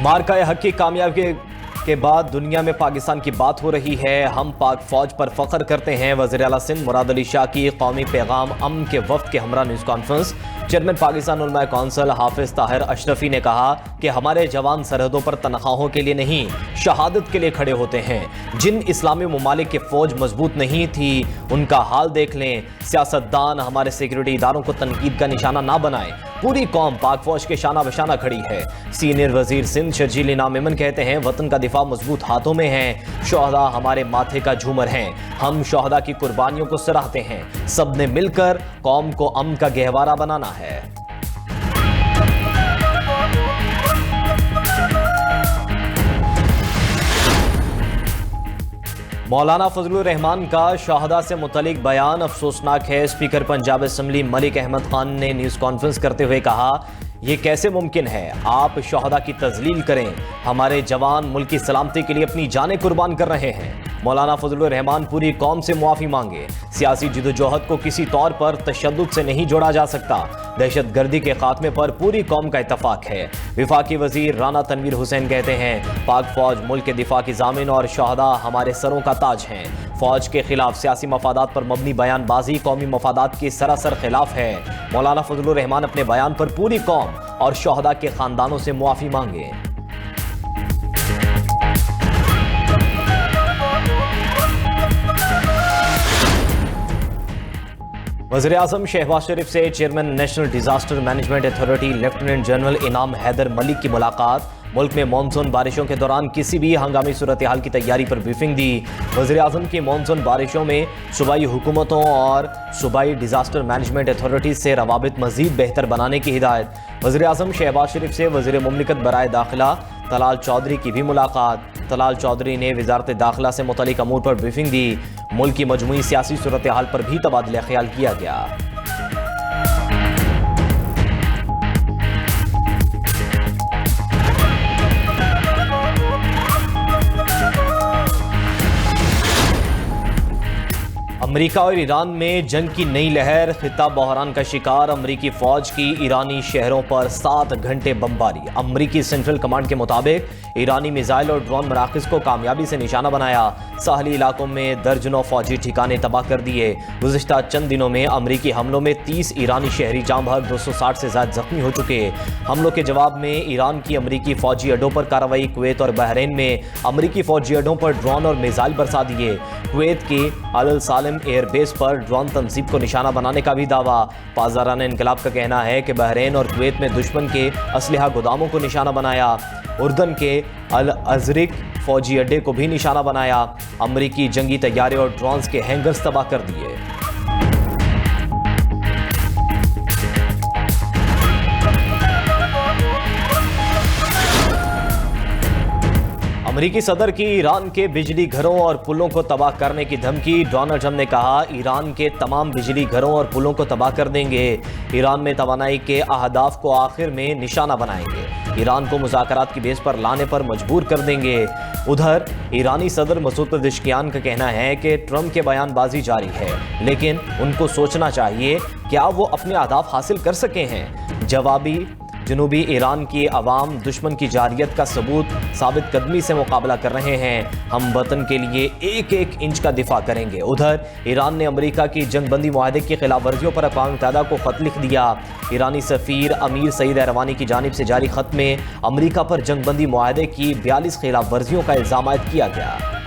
मार्का हक की कामयाबी के बाद दुनिया में पाकिस्तान की बात हो रही है। हम पाक फौज पर फख्र करते हैं। वज़ीर आला सिंध मुराद अली शाह की कौमी पैगाम अमन के वफ्द के हमरा न्यूज़ कॉन्फ्रेंस। चेयरमैन पाकिस्तान उलमा कौंसिल हाफिज ताहिर अशरफी ने कहा कि हमारे जवान सरहदों पर तनख्वाहों के लिए नहीं, शहादत के लिए खड़े होते हैं। जिन इस्लामी ममालिक की फौज मजबूत नहीं थी उनका हाल देख लें। सियासतदान हमारे सिक्योरिटी इदारों को तनकीद का निशाना ना बनाए। पूरी कौम पाक फौज के शाना बशाना खड़ी है। सीनियर वजीर सिंध शर्जील इनाम मेमन कहते हैं, वतन का दिफा मजबूत हाथों में है। शोहदा हमारे माथे का झूमर हैं। हम शोहदा की कुर्बानियों को सराहते हैं। सब ने मिलकर कौम को अमन का गहवारा बनाना है। मौलाना फजलुर रहमान का शहादा से मुतलिक बयान अफसोसनाक है। स्पीकर पंजाब असम्बली मलिक अहमद खान ने न्यूज़ कॉन्फ्रेंस करते हुए कहा, ये कैसे मुमकिन है आप शहादा की तजलील करें। हमारे जवान मुल्क की सलामती के लिए अपनी जानें कुर्बान कर रहे हैं। मौलाना फजलुर रहमान पूरी कौम से मुआफ़ी मांगे। सियासी जिदोजहद को किसी तौर पर तशद्दुद से नहीं जोड़ा जा सकता। दहशत गर्दी के खात्मे पर पूरी कौम का इत्तफाक है। विफाकी वजीर राना तनवीर हुसैन कहते हैं, पाक फौज मुल्क के दिफा की जामिन और शहादा हमारे सरों का ताज हैं। फौज के खिलाफ सियासी मफादात पर मबनी बयानबाजी कौमी मफादात के सरासर खिलाफ है। मौलाना फजलुर रहमान अपने बयान पर पूरी कौम और शहादा के खानदानों से मुआफ़ी मांगे। वज़ीर आज़म शहबाज शरीफ से chairman national disaster management authority lieutenant general इनाम हैदर मलिक की मुलाकात। मुल्क में मानसून बारिशों के दौरान किसी भी हंगामी सूरत हाल की तैयारी पर ब्रीफिंग दी। वज़ीर आज़म की मानसून बारिशों में सूबाई हुकूमतों और सूबाई डिजास्टर मैनेजमेंट अथॉरिटी से रवाबित मज़ीद बेहतर बनाने की हिदायत। वज़ीर आज़म शहबाज शरीफ से वज़ीर मुमलिकत बराए दाखिला तलाल चौधरी की भी मुलाकात। तलाल चौधरी ने वज़ारत दाखिला से मुतल्लिक़ अमूर पर ब्रीफिंग दी। मुल्क की मजमूई सियासी सूरत हाल पर भी तबादला ख्याल किया गया। अमेरिका और ईरान में जंग की नई लहर। खिता बहरान का शिकार। अमेरिकी फौज की ईरानी शहरों पर 7 घंटे बमबारी। अमेरिकी सेंट्रल कमांड के मुताबिक ईरानी मिसाइल और ड्रोन मराकज़ को कामयाबी से निशाना बनाया। साहली इलाकों में दर्जनों फौजी ठिकाने तबाह कर दिए। गुज़िश्ता चंद दिनों में अमेरिकी हमलों में 30 ईरानी शहरी जाँ बहक, 260 से ज़्यादा जख्मी हो चुके। हमलों के जवाब में ईरान की अमेरिकी फौजी अड्डों पर कार्रवाई। कुवैत और बहरीन में अमेरिकी फौजी अड्डों पर ड्रोन और मिसाइल बरसा दिए। कुवैत की अल सालिम एयरबेस पर ड्रोन तंजीब को निशाना बनाने का भी दावा। पाज़दाराना इनकलाब का कहना है कि बहरीन और कुवैत में दुश्मन के असलहा गोदामों को निशाना बनाया। उर्दन के अल अजरिक फौजी अड्डे को भी निशाना बनाया। अमेरिकी जंगी तैयारे और ड्रोन्स के हैंगर्स तबाह कर दिए। अमेरिकी सदर की ईरान के बिजली घरों और पुलों को तबाह करने की धमकी। डोनाल्ड ट्रंप ने कहा, ईरान के तमाम बिजली घरों और पुलों को तबाह कर देंगे। ईरान में तवानाई के अहदाफ को आखिर में निशाना बनाएंगे। ईरान को मुज़ाकरात की बेस पर लाने पर मजबूर कर देंगे। उधर ईरानी सदर मसूद पेज़ेश्कियान का कहना है कि ट्रंप के बयानबाजी जारी है, लेकिन उनको सोचना चाहिए क्या वो अपने अहदाफ हासिल कर सके हैं। जवाबी जनूबी ईरान की अवाम दुश्मन की जारियत का सबूत साबित कदमी से मुकाबला कर रहे हैं। हम वतन के लिए एक एक इंच का दिफा करेंगे। उधर ईरान ने अमेरिका की जंगबंदी मुआहदे की खिलाफ वर्जियों पर अक़वाम मुत्तहिदा को खत लिख दिया। ईरानी सफ़ीर अमीर सईद एरवानी की जानिब से जारी खत में अमेरिका पर जंगबंदी मुआहदे की 42 खिलाफ वर्जियों का इल्ज़ाम आयद किया गया।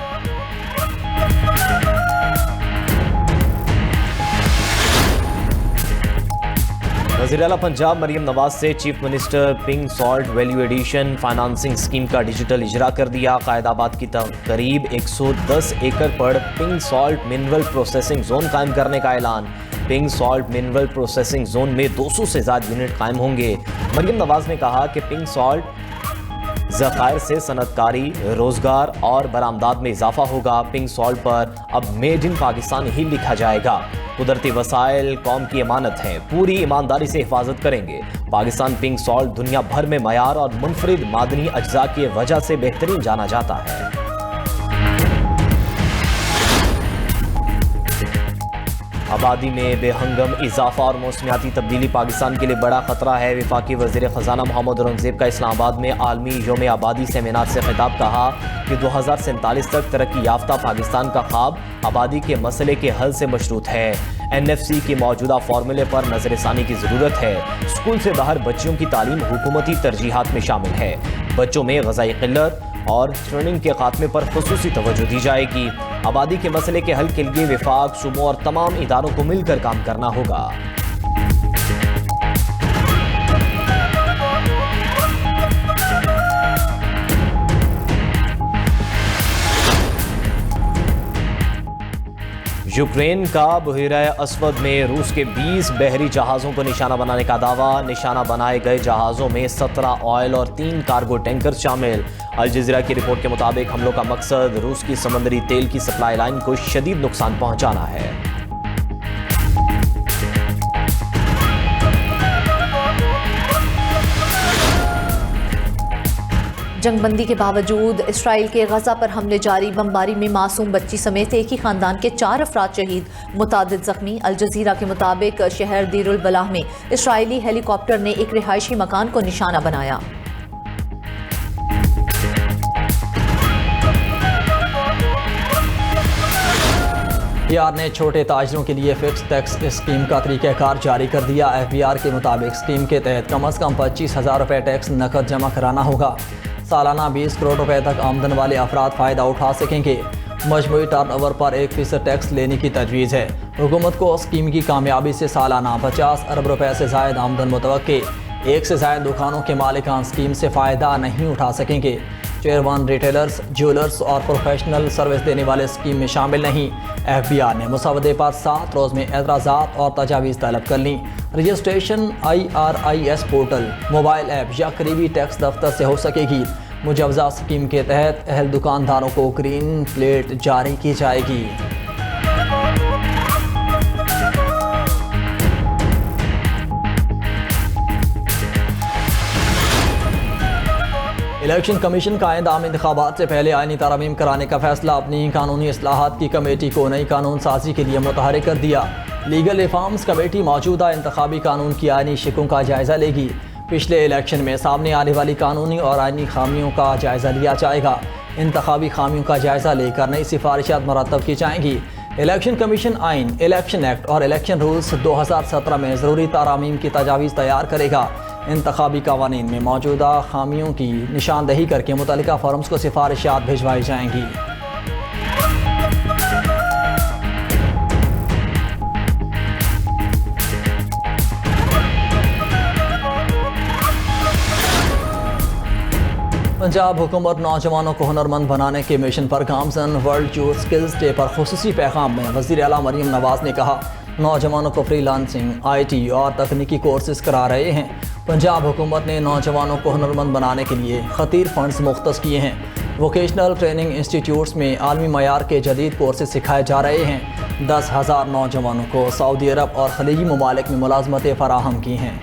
वज़ीर आला पंजाब मरियम नवाज से chief minister pink salt value addition financing scheme का डिजिटल इजरा कर दिया। कायदाबाद की करीब 110 एकड़ पर pink salt mineral processing zone कायम करने का ऐलान। Pink salt mineral processing zone में 200 से ज़्यादा यूनिट कायम होंगे। मरियम नवाज ने कहा कि पिंक सॉल्ट ज़खायर से सनतकारी, रोजगार और बरामदात में इजाफा होगा। पिंक सॉल्ट पर अब मेड इन पाकिस्तान ही लिखा जाएगा। कुदरती वसाइल कौम की अमानत है, पूरी ईमानदारी से हिफाजत करेंगे। पाकिस्तान पिंक सॉल्ट दुनिया भर में मयार और मुनफरिद मादनी अज्जा की वजह से बेहतरीन जाना जाता है। آبادی میں بے ہنگم اضافہ اور موسمیاتی تبدیلی پاکستان کے لیے بڑا خطرہ ہے۔ وفاقی وزیر خزانہ محمد اورنگزیب کا اسلام آباد میں عالمی یوم آبادی سیمینار سے خطاب، کہا کہ 2047 تک ترقی یافتہ پاکستان کا خواب آبادی کے مسئلے کے حل سے مشروط ہے۔ NFC کی موجودہ فارمولے پر نظر ثانی کی ضرورت ہے۔ اسکول سے باہر بچیوں کی تعلیم حکومتی ترجیحات میں شامل ہے۔ بچوں میں غذائی قلت اور ٹریننگ کے خاتمے پر خصوصی توجہ دی جائے گی۔ آبادی کے مسئلے کے حل کے لیے وفاق، صوبوں اور تمام اداروں کو مل کر کام کرنا ہوگا۔ یوکرین کا بحیرہ اسود میں روس کے 20 بحری جہازوں کو نشانہ بنانے کا دعویٰ۔ نشانہ بنائے گئے جہازوں میں 17 آئل اور 3 کارگو ٹینکر شامل۔ الجزیرہ کی رپورٹ کے مطابق حملوں کا مقصد روس کی سمندری تیل کی سپلائی لائن کو شدید نقصان پہنچانا ہے۔ جنگ بندی کے باوجود اسرائیل کے غزہ پر حملے جاری، بمباری میں معصوم بچی سمیت ایک ہی خاندان کے 4 افراد شہید، متعدد زخمی۔ الجزیرہ کے مطابق شہر دیر البلح میں اسرائیلی ہیلی کاپٹر نے ایک رہائشی مکان کو نشانہ بنایا۔ FBI نے چھوٹے تاجروں کے لیے فکس ٹیکس اسکیم کا طریقہ کار جاری کر دیا۔ FBI کے مطابق اسکیم کے تحت کم از کم 25,000 روپے ٹیکس نقد جمع کرانا ہوگا۔ سالانہ 20 کروڑ روپے تک آمدن والے افراد فائدہ اٹھا سکیں گے۔ مجموعی ٹرن اوور پر 1% ٹیکس لینے کی تجویز ہے۔ حکومت کو اسکیم کی کامیابی سے سالانہ 50 ارب روپے سے زائد آمدن متوقع۔ 1 سے زائد دکانوں کے مالکان اسکیم سے فائدہ نہیں اٹھا سکیں گے۔ ٹیئر 1 ریٹیلرز، جیولرز اور پروفیشنل سروس دینے والے اسکیم میں شامل نہیں۔ FBI نے مسودے پر 7 روز میں اعتراضات اور تجاویز طلب کر لیں۔ Registration IRIS portal, mobile app یا قریبی ٹیکس دفتر سے ہو سکے گی۔ مجوزہ اسکیم کے تحت اہل دکانداروں کو گرین پلیٹ جاری کی جائے گی۔ الیکشن کمیشن کا آئندہ عام انتخابات سے پہلے آئینی ترامیم کرانے کا فیصلہ۔ اپنی قانونی اصلاحات کی کمیٹی کو نئی قانون سازی کے لیے متحرک کر دیا۔ لیگل ریفارمز کمیٹی موجودہ انتخابی قانون کی آئینی شقوں کا جائزہ لے گی۔ پچھلے الیکشن میں سامنے آنے والی قانونی اور آئینی خامیوں کا جائزہ لیا جائے گا۔ انتخابی خامیوں کا جائزہ لے کر نئی سفارشات مرتب کی جائیں گی۔ الیکشن کمیشن آئین، الیکشن ایکٹ اور الیکشن رولز 2017 میں ضروری ترامیم کی تجاویز تیار کرے گا۔ انتخابی قوانین میں موجودہ خامیوں کی نشاندہی کر کے متعلقہ فارمز کو سفارشات بھجوائی جائیں گی۔ پنجاب حکومت نوجوانوں کو ہنرمند بنانے کے مشن پر گامزن۔ ورلڈ یوتھ سکلز ڈے پر خصوصی پیغام میں وزیر اعلیٰ مریم نواز نے کہا، نوجوانوں کو فری لانسنگ، IT اور تکنیکی کورسز کرا رہے ہیں۔ پنجاب حکومت نے نوجوانوں کو ہنرمند بنانے کے لیے خطیر فنڈز مختص کیے ہیں۔ ووکیشنل ٹریننگ انسٹیٹیوٹس میں عالمی معیار کے جدید کورسز سکھائے جا رہے ہیں۔ 10,000 نوجوانوں کو سعودی عرب اور خلیجی ممالک میں ملازمتیں فراہم کی ہیں۔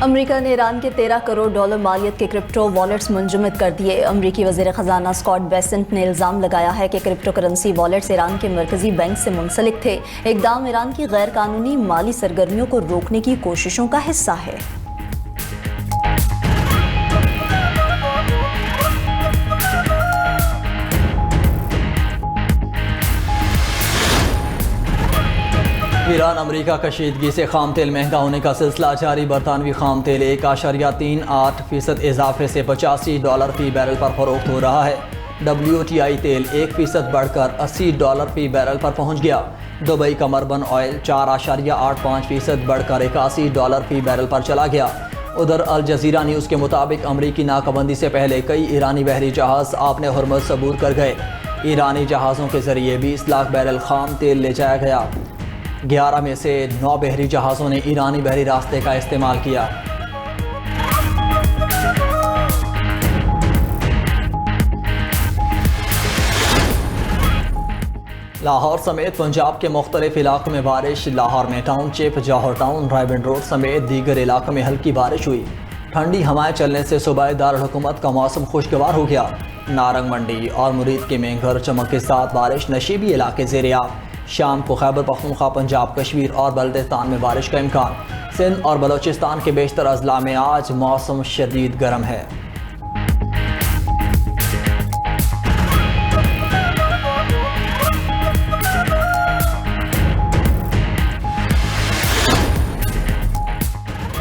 امریکہ نے ایران کے 13 کروڑ ڈالر مالیت کے کرپٹو والیٹس منجمد کر دیے۔ امریکی وزیر خزانہ اسکاٹ بیسنٹ نے الزام لگایا ہے کہ کرپٹو کرنسی والیٹس ایران کے مرکزی بینک سے منسلک تھے۔ اقدام ایران کی غیر قانونی مالی سرگرمیوں کو روکنے کی کوششوں کا حصہ ہے۔ ایران امریکہ کشیدگی سے خام تیل مہنگا ہونے کا سلسلہ جاری۔ برطانوی خام تیل 1.38% اضافے سے $85 فی بیرل پر فروخت ہو رہا ہے۔ WTI تیل 1% بڑھ کر $80 فی بیرل پر پہنچ گیا۔ دبئی کا مربن آئل 4.85% بڑھ کر $81 فی بیرل پر چلا گیا۔ ادھر الجزیرہ نیوز کے مطابق امریکی ناکہ بندی سے پہلے کئی ایرانی بحری جہاز آبِ ہرمز عبور کر گئے۔ ایرانی جہازوں کے ذریعے 20 لاکھ بیرل خام تیل لے جایا گیا۔ 11 میں سے 9 بحری جہازوں نے ایرانی بحری راستے کا استعمال کیا۔ لاہور سمیت پنجاب کے مختلف علاقوں میں بارش۔ لاہور میں ٹاؤن شپ، جوہر ٹاؤن، رائے بنڈ روڈ سمیت دیگر علاقوں میں ہلکی بارش ہوئی۔ ٹھنڈی ہوائیں چلنے سے صوبائی دارالحکومت کا موسم خوشگوار ہو گیا۔ نارنگ منڈی اور مرید کے مینگھر چمک کے ساتھ بارش، نشیبی علاقے زیر آب۔ شام کو خیبر پختونخوا، پنجاب، کشمیر اور بلوچستان میں بارش کا امکان۔ سندھ اور بلوچستان کے بیشتر اضلاع میں آج موسم شدید گرم ہے۔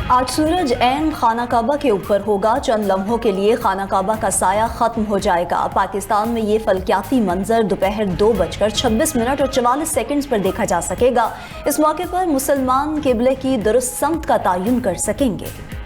آج سورج عین خانہ کعبہ کے اوپر ہوگا، چند لمحوں کے لیے خانہ کعبہ کا سایہ ختم ہو جائے گا۔ پاکستان میں یہ فلکیاتی منظر دوپہر 2:26 اور 44 سیکنڈز پر دیکھا جا سکے گا۔ اس موقع پر مسلمان قبلے کی درست سمت کا تعین کر سکیں گے۔